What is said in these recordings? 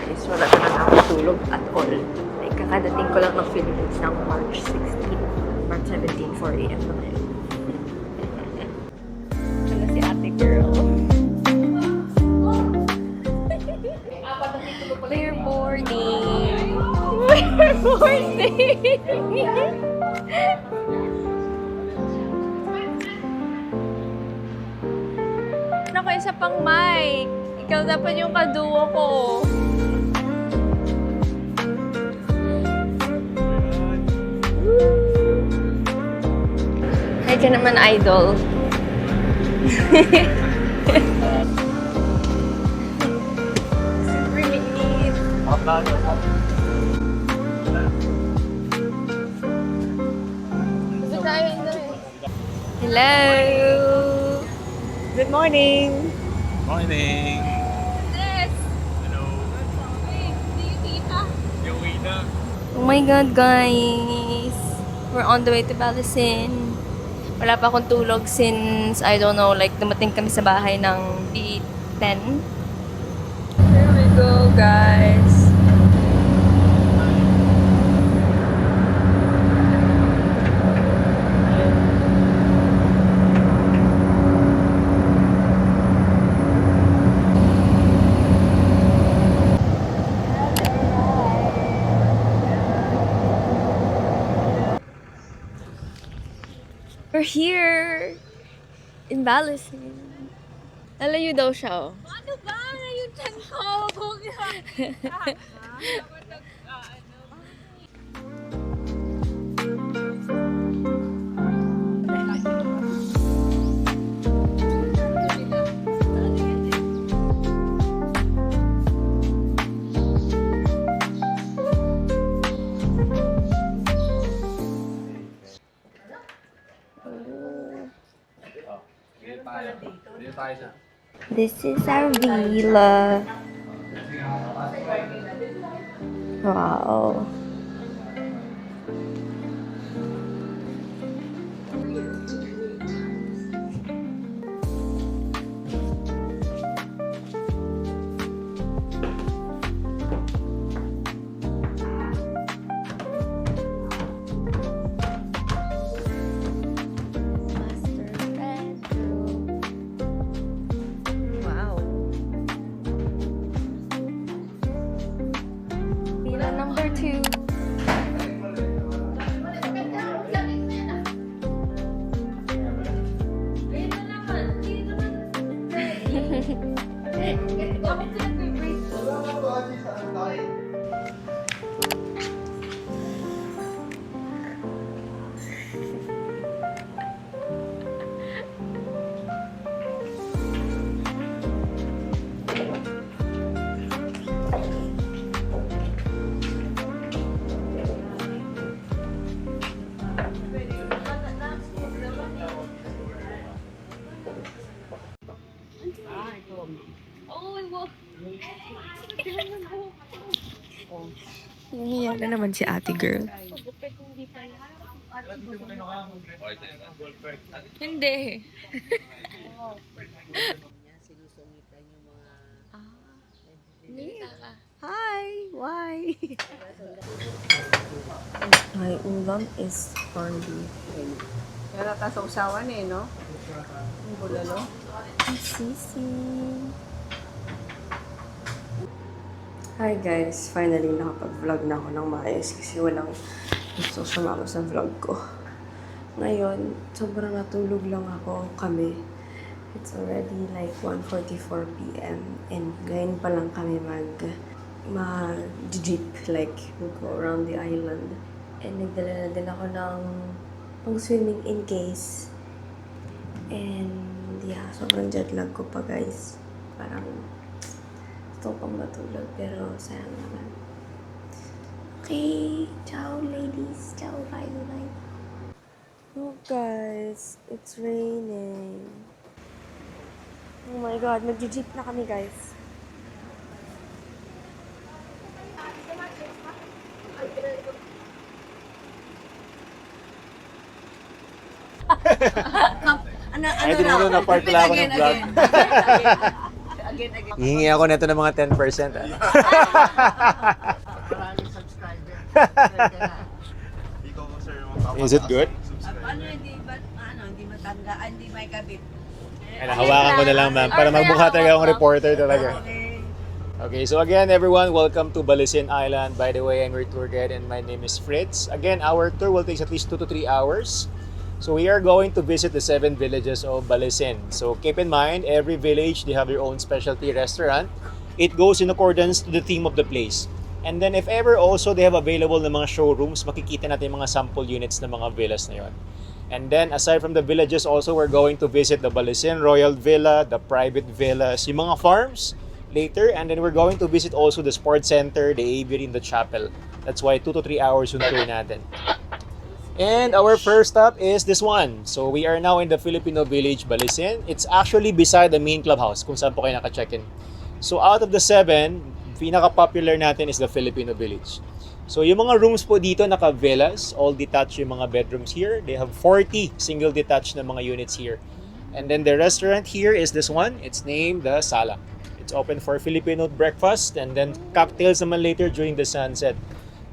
guys. Wala talaga ako tulog at all. Like, kakadating ko lang ng Philippines ng March 16. March 17, 4 a.m. na ngayon. Ano si ate girl? We're boarding! We're boarding! Ako isa pang mic. Ikaw dapat yung kaduo ko. Hi ka naman, idol. Super liit. Hello! Good morning! Morning! Yes! Hello! Wait, do you tita? Yung ina! Oh my God, guys! We're on the way to Balasin. Wala pa akong tulog since, I don't know, like, dumating kami sa bahay ng B10. Here we go, guys! We're here in Balasin. Lalayo daw siya, oh. Ano ba? Yung chan ko! This is our villa. Wow. Number 2. Nangiyak na naman si ate girl. Hindi. Hi! Why? My ulam is corned beef. Kaya nata sa usawan eh, no? Yung bulalo. Sisi. Hi guys! Finally nakapag-vlog na ako ng maayos kasi walang gusto sumama sa vlog ko. Ngayon, sobrang natulog lang kami. It's already like 1:44 p.m. and ngayon pa lang kami mag-jeep, like we'll go around the island. And nagdala na din ako ng pang-swimming in case. And yeah, sobrang jet lag ko pa guys. Parang gusto pang matulog pero sayang naman. Okay, ciao ladies. Ciao, bye. Oh guys, it's raining. Oh my God, mag-jeep na kami guys. Ay, tinuro na part pala ako ng vlog. again. Hihingi ako nito ng mga 10%. Maraming subscriber. Is it good? Ano, hindi matanda, hindi may kabit. Ay, nahawakan ko na lang, ma'am, para magmukha talaga akong reporter talaga. Okay, so again, everyone, welcome to Balisin Island. By the way, I'm your tour guide and my name is Fritz. Again, our tour will take at least 2 to 3 hours. So we are going to visit the 7 villages of Balisin. So keep in mind, every village, they have their own specialty restaurant. It goes in accordance to the theme of the place. And then if ever also they have available ng mga showrooms, makikita natin yung mga sample units ng mga villas na yon. And then aside from the villages also, we're going to visit the Balisin Royal Villa, the private villas, yung mga farms later. And then we're going to visit also the sports center, the aviary, and the chapel. That's why 2 to 3 hours yung tour natin. And our first stop is this one. So we are now in the Filipino village, Balisin. It's actually beside the main clubhouse kung saan po kayo naka-check-in. So out of the 7, pinaka-popular natin is the Filipino village. So yung mga rooms po dito naka-villas, all detached yung mga bedrooms here. They have 40 single detached na mga units here. And then the restaurant here is this one. It's named the Sala. It's open for Filipino breakfast and then cocktails naman later during the sunset.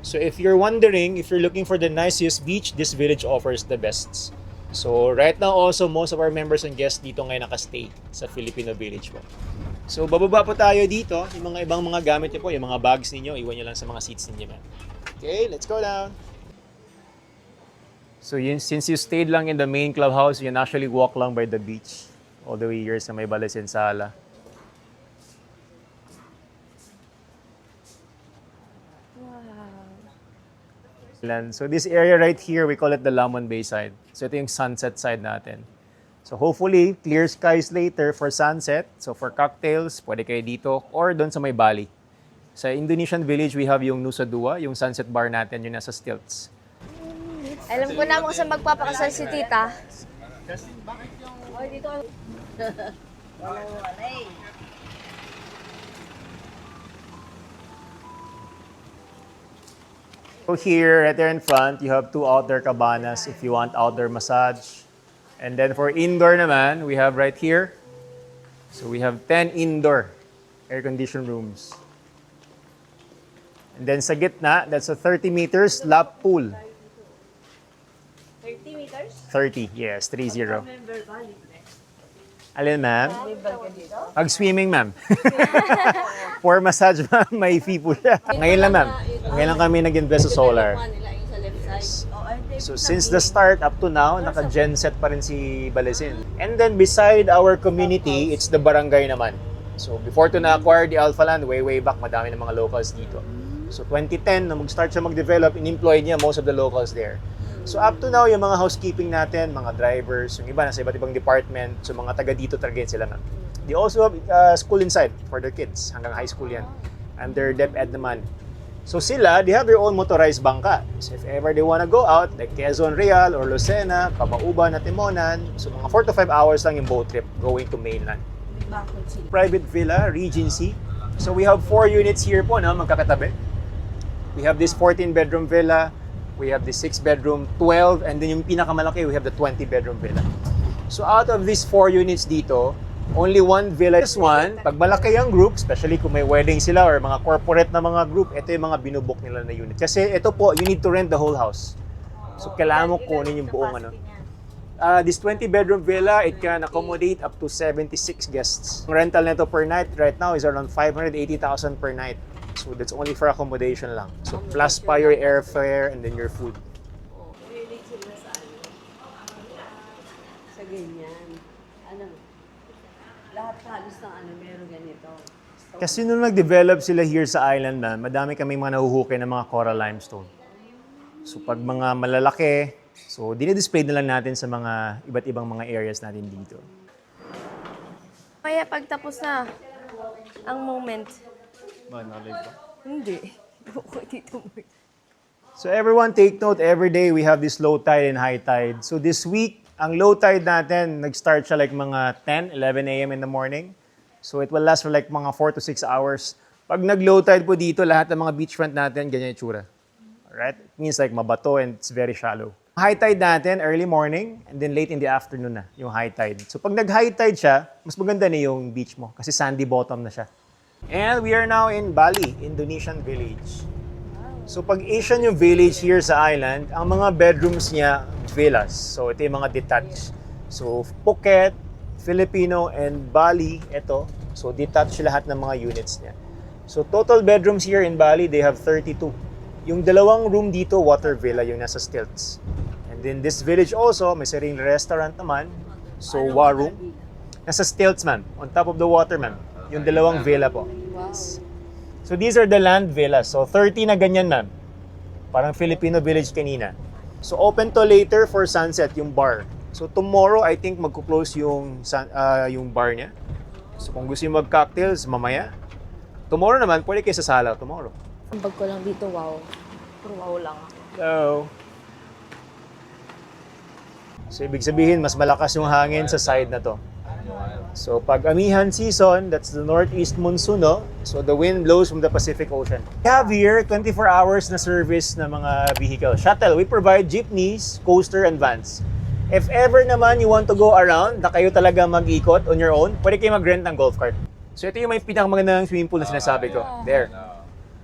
So if you're wondering, if you're looking for the nicest beach, this village offers the best. So right now also, most of our members and guests dito ngayon nakastay sa Filipino village po. So bababa po tayo dito, yung mga ibang mga gamit niyo po, yung mga bags ninyo, iwan niyo lang sa mga seats ninyo. Okay, let's go down. So since you stayed lang in the main clubhouse, you can actually walk lang by the beach all the way here sa may Balisin Sala. So this area right here, we call it the Lamon Bay side. So ito yung sunset side natin. So hopefully, clear skies later for sunset. So for cocktails, pwede kayo dito or doon sa may Bali. Sa Indonesian village, we have yung Nusa Dua, yung sunset bar natin, yung nasa stilts. Alam ko na kung saan magpapakasal si tita. So here, right there in front, you have 2 outdoor cabanas if you want outdoor massage. And then for indoor naman, we have right here. So we have 10 indoor air-conditioned rooms. And then sa gitna, that's a 30 meters lap pool. 30 meters? 30, yes, 30. Alin, ma'am? Mag-swimming, ma'am. For massage, ma'am, may fee po siya. Ngayon lang, ma'am. Ngayon lang kami nag-invest sa solar. So since the start up to now, naka-gen set pa rin si Balisin. And then beside our community, it's the barangay naman. So before to na-acquire the Alpha Land, way back, madami ng mga locals dito. So 2010, na mag-start siya mag-develop, in-employ niya most of the locals there. So up to now, yung mga housekeeping natin, mga drivers, yung iba nasa iba't ibang department, so mga taga dito talaga sila na. They also have school inside for their kids, hanggang high school yan. And their DepEd naman. So sila, they have their own motorized bangka. So if ever they wanna go out, like Quezon Real or Lucena, Cabauban at Timonan, so mga 4 to 5 hours lang yung boat trip going to mainland. Private villa, Regency. So we have 4 units here po na magkakatabi. We have this 14-bedroom villa, we have the 6-bedroom, 12, and then yung pinakamalaki, we have the 20-bedroom villa. So out of these 4 units dito, only 1 villa is one. Pag malaki ang group, especially kung may wedding sila or mga corporate na mga group, ito yung mga binubok nila na unit. Kasi ito po, you need to rent the whole house. So kailangan mo kunin yung buong ano. This 20-bedroom villa, it can accommodate up to 76 guests. Ang rental nito per night right now is around 580,000 per night. So that's only for accommodation lang. So plus pa your airfare and then your food. Sa ganyan. Lahat halos ng meron ganito. Kasi nung nag-develop sila here sa island na, madami kami mga nahuhukay ng mga coral limestone. So pag mga malalaki, so dinidisplay na lang natin sa mga iba't ibang mga areas natin dito. Kaya pagtapos na ang moment. Hindi. So everyone take note, every day we have this low tide and high tide. So this week, ang low tide natin, nag-start siya like mga 10, 11 a.m. in the morning. So it will last for like mga 4 to 6 hours. Pag nag-low tide po dito, lahat ng mga beachfront natin, ganyan yung tsura. Alright? It means like mabato and it's very shallow. High tide natin, early morning, and then late in the afternoon na, yung high tide. So pag nag-high tide siya, mas maganda na yung beach mo kasi sandy bottom na siya. And we are now in Bali, Indonesian village. So pag Asian yung village here sa island, ang mga bedrooms niya, villas. So ito yung mga detached. So Phuket, Filipino, and Bali, ito. So detached lahat ng mga units niya. So total bedrooms here in Bali, they have 32. Yung dalawang room dito, water villa, yung nasa stilts. And then this village also, may sariling restaurant naman. So war room. Nasa stilts, ma'am. On top of the water, ma'am. Yung dalawang villa po. So these are the land villas. So 30 na ganyan, ma'am. Parang Filipino village kanina. So open to later for sunset, yung bar. So tomorrow, I think magko-close yung bar niya. So kung gusto yung mag-cocktails, mamaya. Tomorrow naman, pwede kayo sa sala tomorrow. Ang bag ko lang dito, wow. Puro wow lang. Hello. So ibig sabihin, mas malakas yung hangin sa side na to. So pag amihan season, that's the northeast monsoon, no? So the wind blows from the Pacific Ocean. We have here 24 hours na service na mga vehicle. Shuttle, we provide jeepneys, coaster, and vans. If ever naman you want to go around, na kayo talaga mag-ikot on your own, pwede kayo mag-rent ng golf cart. So ito yung may pinakamagandang swimming pool na sinasabi ko. There.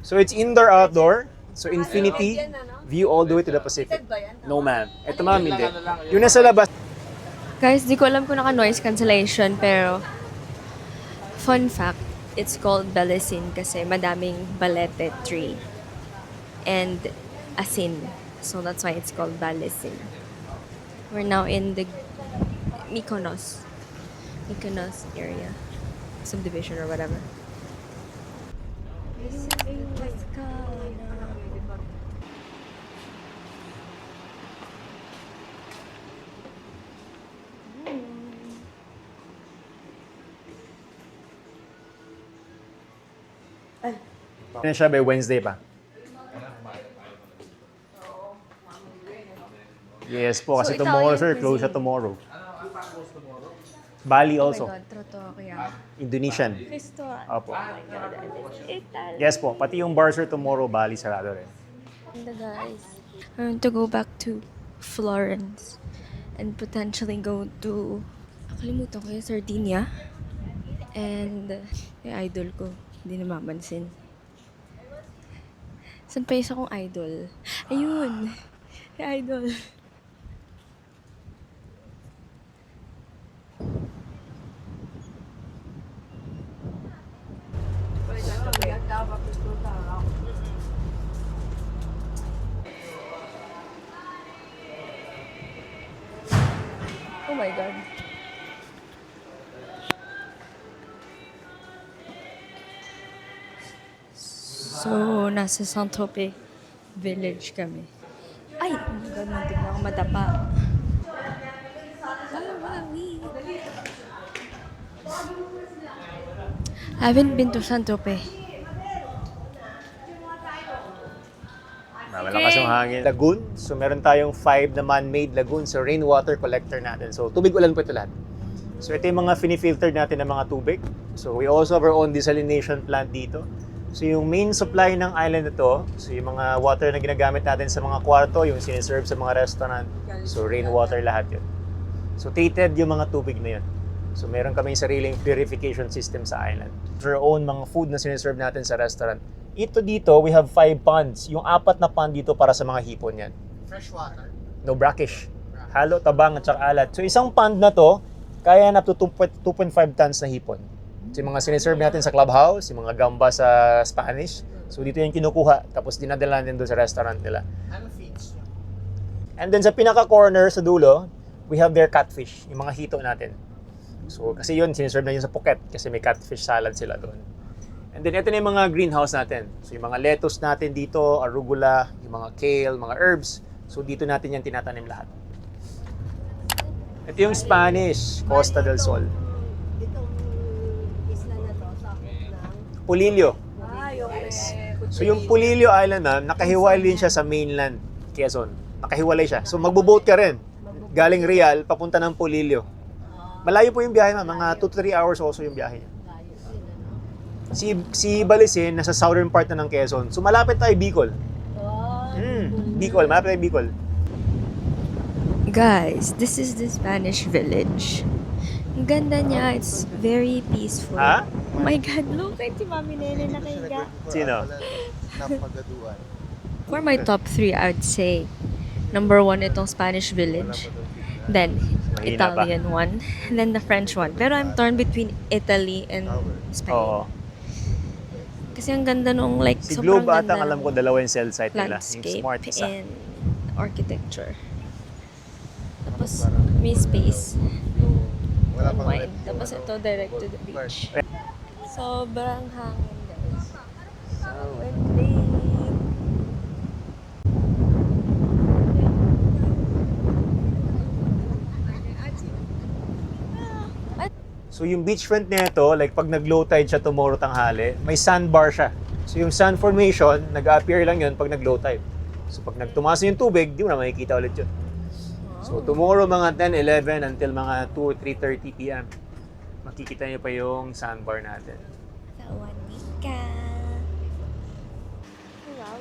So it's indoor-outdoor. So infinity view all the way to the Pacific. No, ma'am. Ito, ma'am, hindi. Yung nasa labas. Guys, di ko alam kung naka-noise cancellation, pero fun fact, it's called Balesin kasi madaming balete tree and asin. So that's why it's called Balesin. We're now in the Mykonos area. Subdivision or whatever. Yan siya by Wednesday pa. Yes po, kasi So, ikaw tomorrow, yung sir, close siya cuisine. tomorrow. Bali Oh my also. God, totoo kaya. Indonesian. Cristo. Opo. Italy. Yes po, pati yung bar, sir, tomorrow, Bali, sarado rin. Guys, I want to go back to Florence and potentially go to, nakalimutan ko yung Sardinia. And yung idol ko, hindi namamansin. Saan pa isa kong idol? Ayun! Yung idol. Oh my God. So, nasa Saint-Tropez village kami. Ay! Oh my God, muntik na ako madapa. I haven't been to Saint-Tropez. Malakas yung hangin. Lagoon. So meron tayong 5 na man-made lagoon sa rainwater collector natin. So tubig ulan po ito lahat. So ito yung mga finifiltered natin ng mga tubig. So we also have our own desalination plant dito. So yung main supply ng island na to, so yung mga water na ginagamit natin sa mga kwarto, yung siniserve sa mga restaurant. So rainwater lahat yun. So treated yung mga tubig na yun. So meron kaming sariling purification system sa island. For our own mga food na siniserve natin sa restaurant. Ito dito, we have 5 ponds. Yung 4 na pond dito para sa mga hipon yan. Fresh water. No brackish. Halo, tabang at saka alat. So isang pond na to, kaya na up to 2.5 tons na hipon. So yung mga siniserve natin sa clubhouse, yung mga gamba sa Spanish. So dito yung kinukuha, tapos dinadala natin doon sa restaurant nila. Ano feeds nyo? And then sa pinaka-corner, sa dulo, we have their catfish, yung mga hito natin. So kasi yun, siniserve na yun sa Phuket kasi may catfish salad sila doon. And then ito na yung mga greenhouse natin. So yung mga lettuce natin dito, arugula, yung mga kale, mga herbs. So dito natin yan tinatanim lahat. Ito yung Spanish, Costa del Sol. Itong isla na to, sakop ng... Pulilio. Yes. So yung Pulilio Island na, nakahiwalay din siya sa mainland, Quezon. Nakahiwalay siya. So magbo-boat ka rin. Galing Real, papunta ng Pulilio. Malayo po yung biyahe, mga 2 to 3 hours also yung biyahe niya. Si Balesin, nasa southern part na ng Quezon. So malapit tayo Bicol. Bicol, malapit tayo Bicol. Guys, this is the Spanish village. Ang ganda niya. It's very peaceful. Ha? Oh my God, look at si Mami Nene nakahiga. Sino? For my top 3, I'd say, number 1, itong Spanish village. Then, Mahina ba? Italian one. And then the French one. Pero I'm torn between Italy and Spain. Oo. Kasi ang ganda nung like, Si sobrang Globe ata, ganda alam ko, dalawa yung cell site nila. Yung landscape smart isa. and architecture. Tapos, may space. Unwind. Tapos ito, direct to the beach. Sobrang hangin, guys. So, windy. So yung beachfront nito, like pag nag-low tide siya tomorrow tanghali, may sandbar siya. So yung sand formation, nag-appear lang yun pag nag-low tide. So pag nagtumaas yung tubig, di mo na makikita ulit yun. So tomorrow mga 10, 11 until mga 2 or 3:30 p.m. Makikita niyo pa yung sandbar natin. Sawadika. Wow.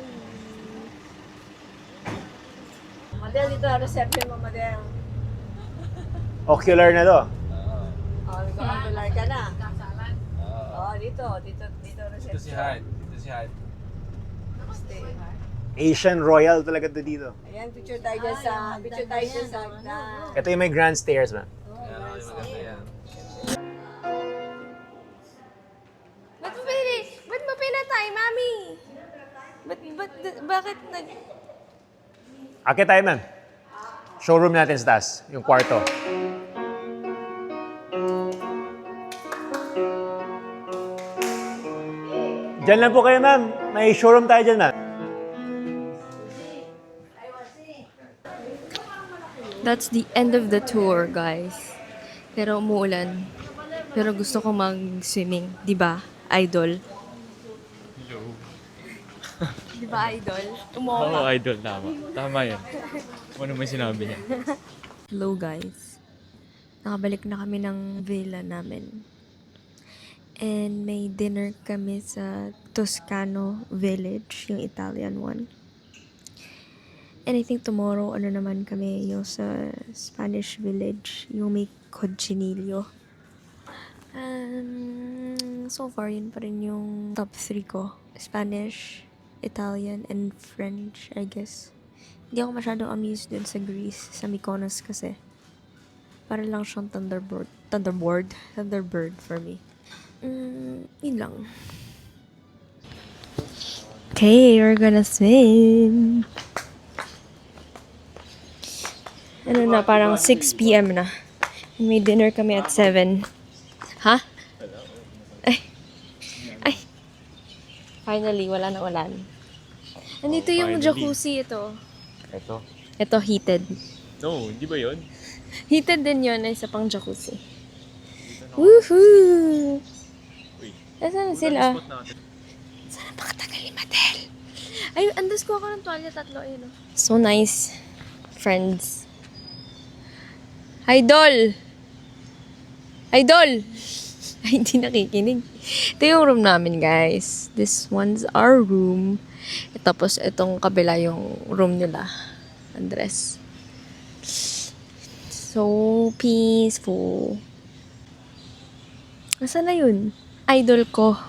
Madel, dito na reception mo, Madel. Ocular na to. Oh, nag-angular ka na. Oh, dito reception. si Hyde. Stay. Asian Royal talaga to dito. Ayan, picture tayo dyan sa hagdan. Ito yung may grand stairs ba? Ba't mo pinatay, Mami? Bakit nag... Akit tayo, ma'am. Showroom natin sa taas, yung kwarto. Diyan lang po kayo, ma'am. May showroom tayo dyan, ma'am. That's the end of the tour, guys. Pero umuulan. Pero gusto ko mag-swimming. Di ba, idol? Hello. Di ba, idol? Oo, idol. Tama. Tama yan. Ano may sinabi niya? Hello, guys. Nakabalik na kami ng villa namin. And may dinner kami sa Toscano Village, yung Italian one. And I think tomorrow, naman kami, yung sa Spanish Village, yung may cochinillo. So far, yun pa rin yung top 3 ko. Spanish, Italian, and French, I guess. Hindi ako masyadong amused dun sa Greece, sa Mykonos kasi. Para lang siyang Thunderbird for me. Yun lang. Okay, we're gonna swim. Ano na, parang 6 p.m. na. May dinner kami at 7. Ha? Ay. Finally, wala na ulan. Andito yung finally. jacuzzi ito. Ito. Ito, heated. No, hindi ba yun? Heated din yun, ay isa pang jacuzzi. Woohoo! Uy. Nasaan sila? Spot natin. Sana makatagal ni Matel. Ay, andas ko ako ng tuwalya, tatlo. Ayun, oh. So nice, friends. Idol! Idol! Ay, hindi nakikinig. Ito yung room namin, guys. This one's our room. Tapos, itong kabila yung room nila. Andres. So peaceful. Nasaan na yun? Idol ko.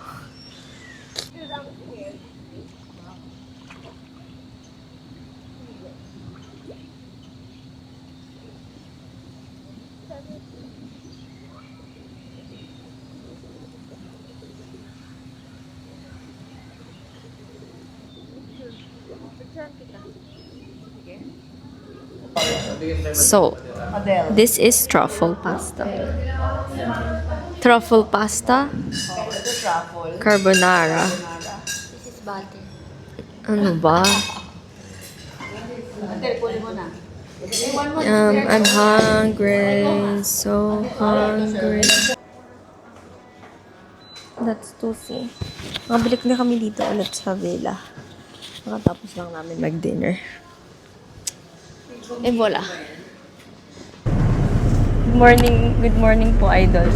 So, this is truffle pasta. Truffle pasta, carbonara. This is butter. Ano ba? I'm hungry. So hungry. That's Tusi. Makabalik na kami dito ulit sa villa. Nakatapos lang namin mag-dinner. Eh, voila. Good morning po, idol.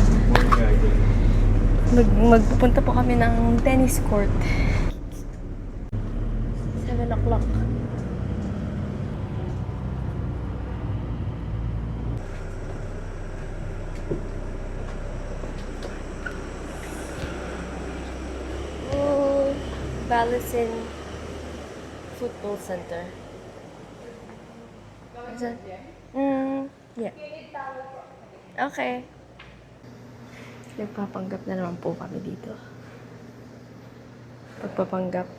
Magpupunta po kami ng tennis court. 7 o'clock. Balasin Football Center. Is it? Yeah. Okay. Nagpapanggap na naman po kami dito. Pagpapanggap.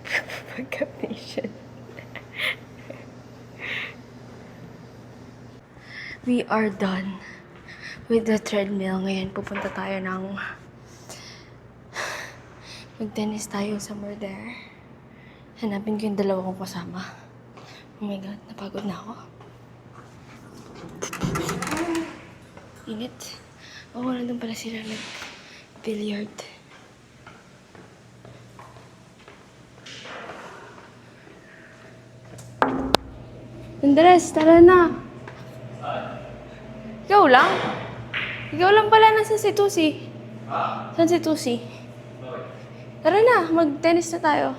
Pagpapanggap nation. We are done with the treadmill. Ngayon, pupunta tayo ng... Mag-tennis tayo somewhere there. Hanapin ko yung dalawa kong kasama. Oh my God, napagod na ako. Init. Oo, nandun pala sila nag-billiard. Andres, tara na. Ikaw lang? Ikaw lang pala nasa si Tusi. Saan si Tusi? Tara na, mag-tennis na tayo.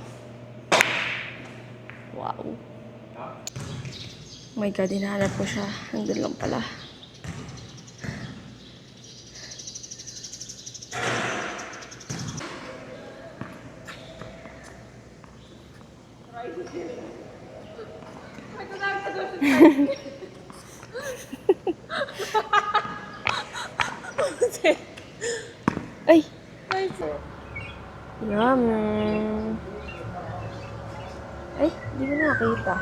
Wow. Oh my God, hinahanap ko siya. Nandun lang pala. Ay! Yum! Ay, di ko nakita.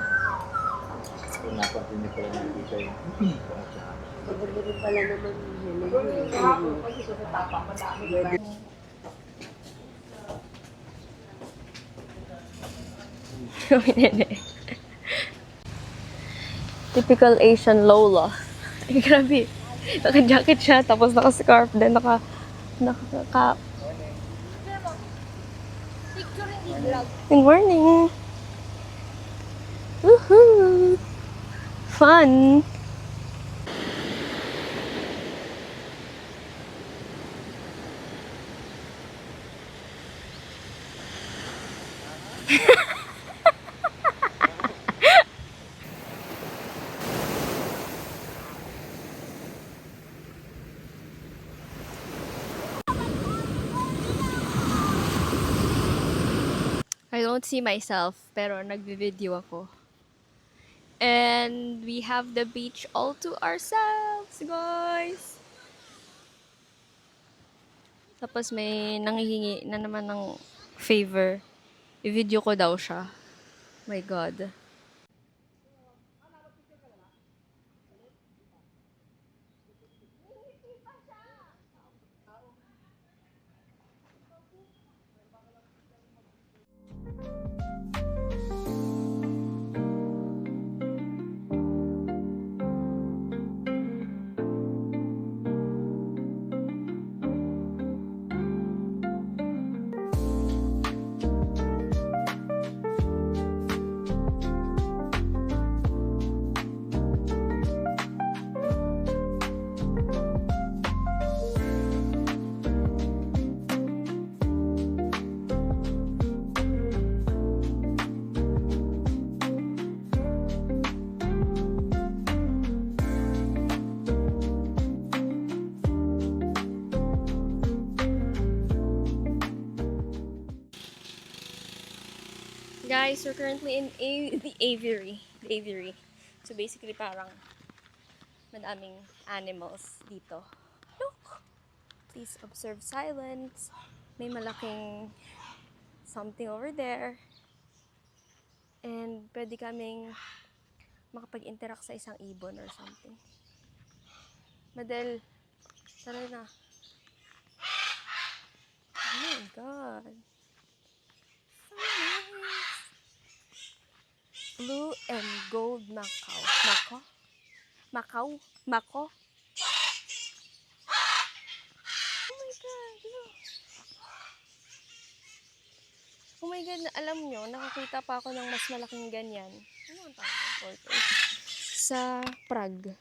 Typical Asian Lola. Ay, grabe. Naka-jacket siya, tapos naka-scarf, then naka... Good morning! Woohoo! Fun! I don't see myself, pero nagvi-video ako. And we have the beach all to ourselves, guys! Tapos may nanghihingi na naman ng favor. I-video ko daw siya. My God. Guys, we're currently in the aviary. The aviary. So basically parang madaming animals dito. Look! Please observe silence. May malaking something over there. And pwede kaming makapag-interact sa isang ibon or something. Madel, tara na. Oh my God. So nice. Blue and gold Macau. Macau? Macau? Macau? Oh my God, look. Oh my God, alam nyo, nakakita pa ako ng mas malaking ganyan. Ano ang tawag? Sa Prague.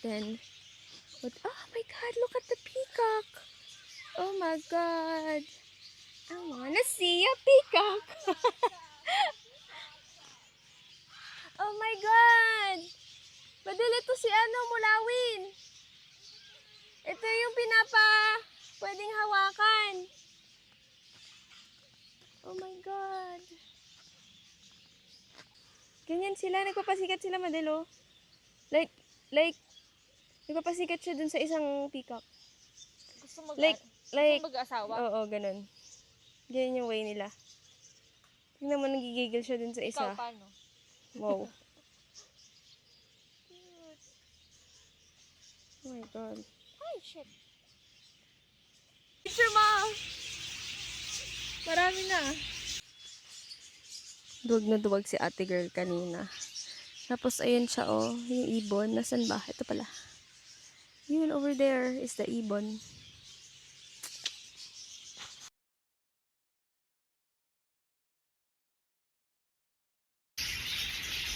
Then, oh my God, look at the peacock. Oh my God. I wanna see a peacock. Oh my God. Madali ito si Mulawin. yung pwedeng hawakan. Oh my God. Ganyan sila. Nagpapasikat sila, Madelo. Like, nagpapasikat siya dun sa isang peacock. Gusto Like, mag-asawa? oo, ganun. Ganyan yung way nila. Tingnan mo, nagigigil siya dun sa isa. Ikaw, paano? Wow. Oh my God. Ay, shit. Picture mo! Marami na. Duwag na duwag si ate girl kanina. Tapos, ayun siya, oh. Yung ibon. Nasaan ba? Ito pala. Yun, over there is the ibon.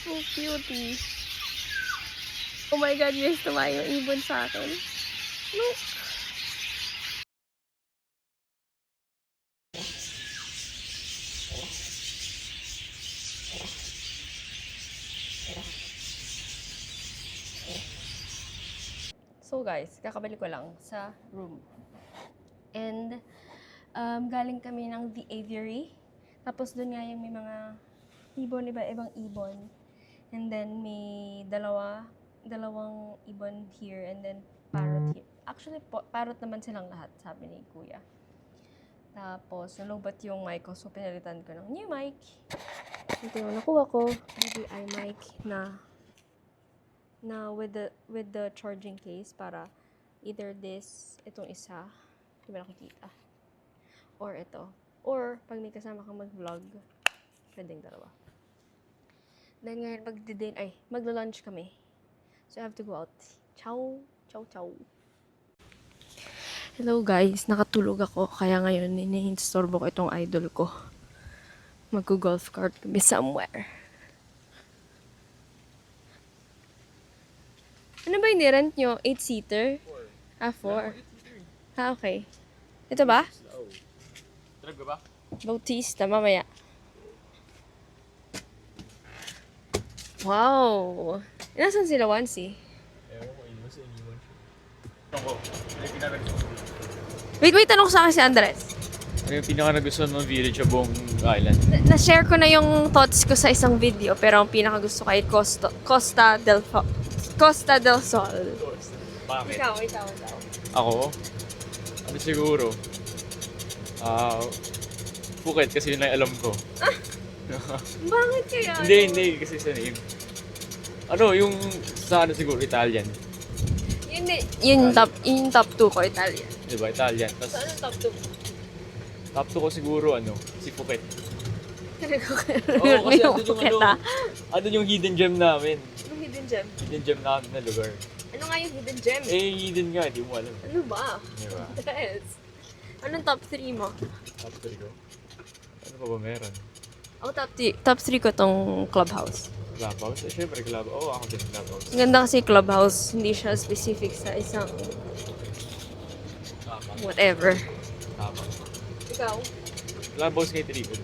So cutie. Oh my God, yes, tumayo yung ibon sa akin. Look! So guys, kakabalik ko lang sa room. And galing kami ng The Aviary. Tapos doon nga yung may mga ibon, iba-ibang ibon. And then may dalawang ibon here and then parrot here. Actually, parrot naman silang lahat, sabi ni Kuya. Tapos, nalobat yung mic ko, so pinalitan ko ng new mic. Ito yung nakuha ko, DJI mic na with the charging case para either itong isa, di ba nakikita? Or ito. Or, pag may kasama kang mag-vlog, pwedeng dalawa. Then ngayon, magla-lunch kami. So, I have to go out. Ciao! Ciao, ciao! Hello guys, nakatulog ako. Kaya ngayon, ini-instorbo ko itong idol ko. Mag-golf cart kami somewhere. Ano ba yung nirent nyo? 8-seater? 4. Okay. Ito ba? Trip ka ba? Bautista, mamaya. Wow! Nasaan sila, Wansi? Ewan ko, iniwan siya. Ako, may pinaka-nagustuhan Wait, tanong ko sa akin si Andres. Yung pinaka-nagustuhan mong village sa buong island. Na-share ko na yung thoughts ko sa isang video, pero ang pinaka-gusto ko ay Costa del Sol. Bakit? Ikaw. Ako? Ano siguro? Phuket kasi yun lang alam ko. Bakit kaya? Hindi kasi sa name. Ano, yung sa ano siguro, Italian. Yung top 2 ko, Italian. Diba, Italian. So, Tapos, anong top 2? top 2 ko siguro, si Phuket. Oo, kasi yung andun yung Phuket, ah. andun yung hidden gem namin. Anong hidden gem? Hidden gem namin na lugar. Ano nga yung hidden gem? Hidden nga, di mo alam. Ano ba? Diba? Yes. Anong top 3 mo? Top 3 ko. Ano pa ba meron? Ako top 3 ko tong Clubhouse. Clubhouse? Siyempre, Clubhouse. Oo, ako din Clubhouse. Ang ganda kasi Clubhouse, hindi siya specific sa isang Tama. whatever. Tama. Ikaw? Clubhouse kay Triple.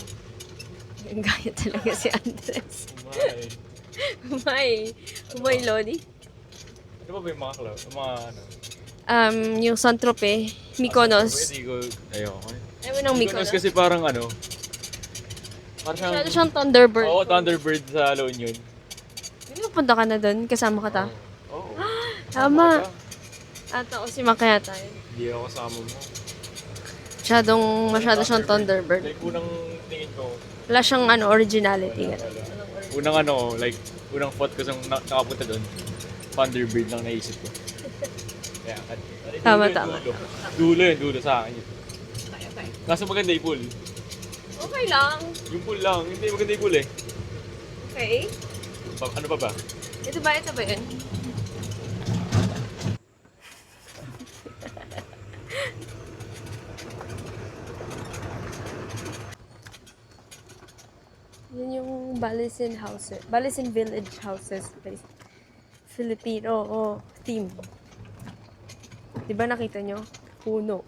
Ang gaya talaga si Andres. Umay. Umay Lodi. Ano ba yung mga club? Yung mga ano? Yung Saint-Tropez, Mykonos. Pwede ko, ayoko. Ewan ng Mykonos. Kasi parang ano, parang Masyado siyang Thunderbird. Oo, Thunderbird sa La Union. Hindi mo punta ka na doon, kasama ka ta. Oo. Tama. At ako si Makaya tayo. Hindi ako kasama mo. Masyado siyang Thunderbird. Like, unang tingin ko, Wala siyang originality. unang thought ko sa nakapunta doon, Thunderbird lang naisip ko. Kaya, Tama. Dulo sa akin yun. Kaso maganda yung pool. Okay lang. Yung pool lang, hindi maganda yung pool eh. Okay. Ano pa ba? Ito ba yun? Yun yung Balisin Village Houses place. Filipino theme. Diba nakita nyo? Puno.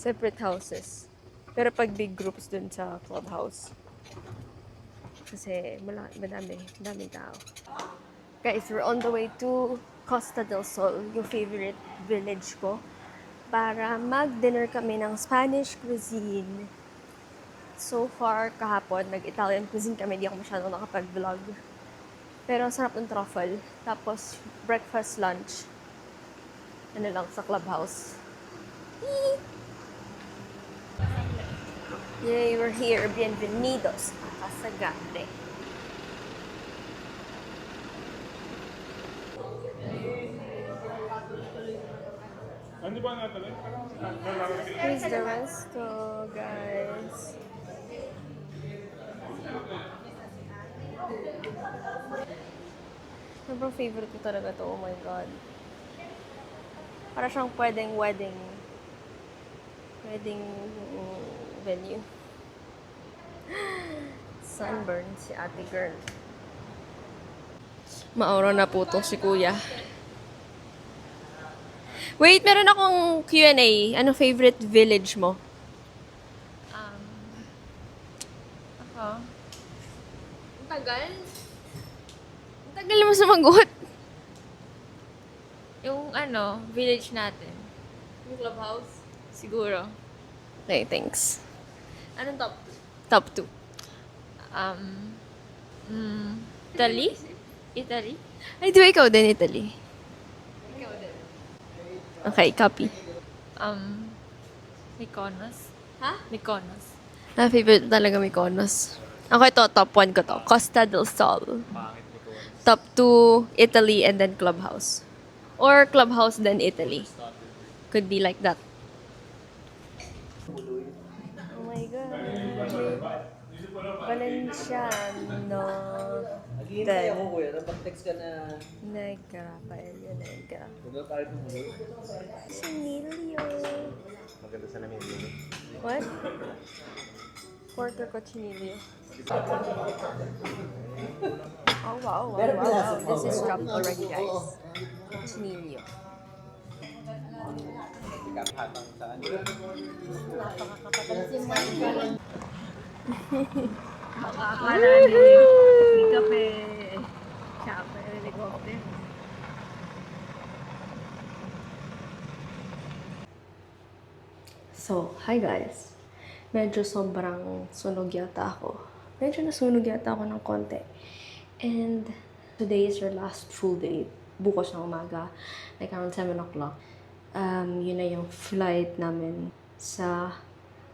Separate houses. Pero pag big groups dun sa clubhouse. Kasi madaming tao. Guys, we're on the way to Costa del Sol, yung favorite village ko, para mag-dinner kami ng Spanish cuisine. So far, kahapon, nag-Italian cuisine kami, di ako masyadong nakapag-vlog. Pero ang sarap ng truffle. Tapos, breakfast, lunch. Ano lang, sa clubhouse. Yay, we're here. Bienvenidos a Casagate. Here's the resto, guys. Sobrang favorite ko talaga to. Oh my God. Para siyang pwedeng wedding venue. Sunburn si ate girl. Maura na po to si kuya. Wait, meron akong Q&A. Ano favorite village mo? Ako? Ang tagal? Ang tagal mo sumagot. Yung village natin. Yung clubhouse? Siguro. Okay, thanks. Anong top Top 2. 2? Italy? Italy? Ay, di ba ikaw din, Italy? Ikaw din. Okay, copy. Mykonos? Ha? Mykonos. Favorite talaga Mykonos. Ako ito, top 1 ko to. Costa del Sol. Pangit ni ko. Top 2, Italy, and then Clubhouse. Or Clubhouse, then Italy. Could be like that. Oh my God. Valenciano. Naghihintay ako kuya, napag-text ka na. Nega. Paella, nega. Ano tayo tumuloy? Chinilio. Maganda sa namin yun. What? Pork or cochinillo? Oh, wow. This is chopped already, guys. Cochinillo. Hatang saan? Akala ni kape. Kape, helicopter. So, hi guys. Medyo sobrang sunog yata ako. Medyo nasunog yata ako ng konti. And today is your last full day. Bukas ng umaga. Like around 7 o'clock. Yun na yung flight namin sa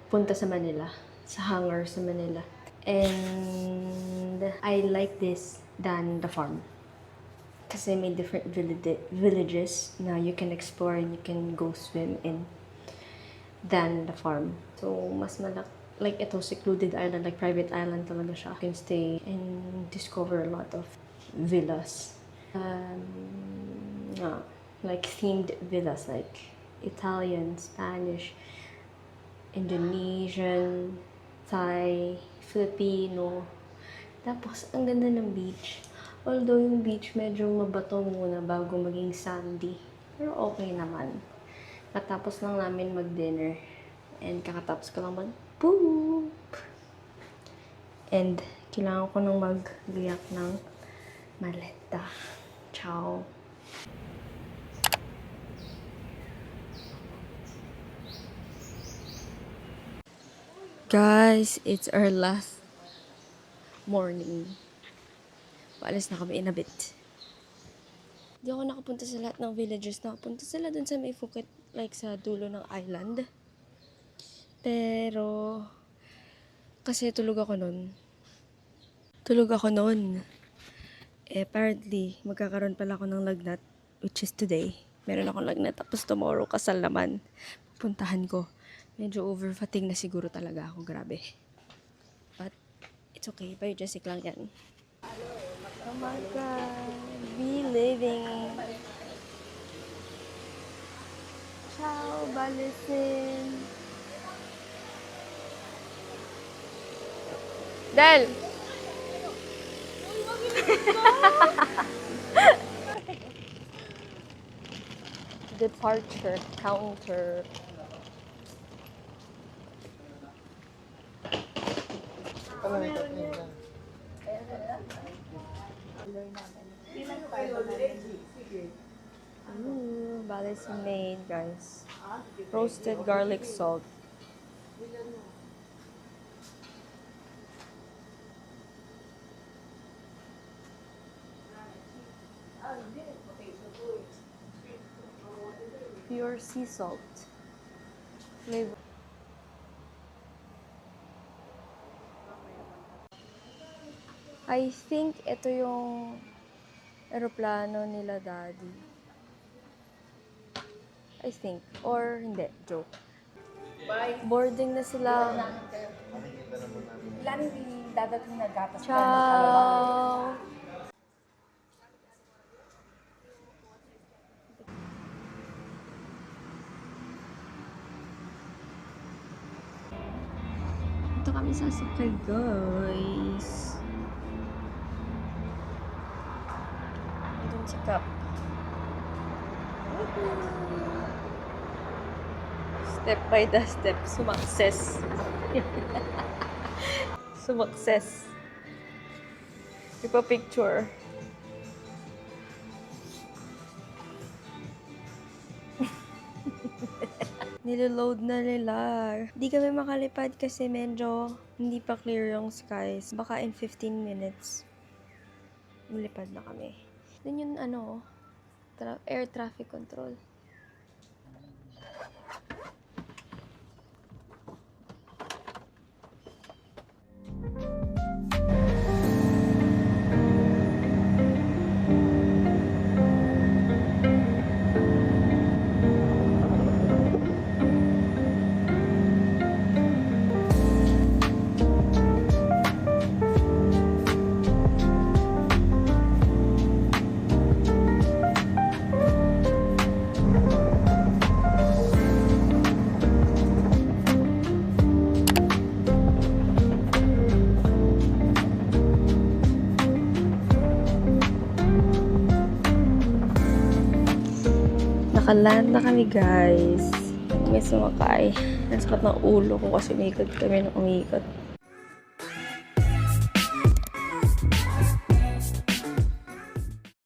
punta sa Manila. Sa hangar sa Manila. And I like this than the farm. Kasi may different villages na you can explore and you can go swim in than the farm. So, mas like ito, secluded island, like private island talaga siya. You can stay and discover a lot of villas. Like themed villas, like Italian, Spanish, Indonesian, Thai, Filipino. Tapos, ang ganda ng beach. Although yung beach medyo mabato muna bago maging sandy. Pero okay naman. Katapos lang namin mag-dinner. And kakatapos ko lang mag-poop. And kailangan ko nang mag-gayak ng maleta. Ciao. Guys, it's our last morning. Paalis na kami in a bit. Di ako nakapunta sa lahat ng villages. Nakapunta sila dun sa may Phuket, like sa dulo ng island. Pero, kasi tulog ako nun. Apparently, magkakaroon pala ako ng lagnat, which is today. Meron akong lagnat, tapos tomorrow, kasal naman. Puntahan ko. Medyo over-fatigue na siguro talaga ako, grabe. But, it's okay. Biogesic lang yan. Oh my God. Be living. Ciao, Balisin. Del! Departure counter. Balisin made, guys. Roasted garlic salt. Pure sea salt. Flavor. I think ito yung eroplano nila, Daddy. I think. Or hindi. Joke. Boarding na sila. Ciao! Ito kami sasakay, guys. Ito si Cap. Step by the step, sumakses. Sumakses. Ipa-picture. Niloload na nila. Di kami makalipad kasi medyo hindi pa clear yung skies. Baka in 15 minutes, malipad na kami. Then yung air traffic control. Nakaland na kami, guys. May sumakay. Ang sakit ng ulo ko kasi umikot kami ng umikot.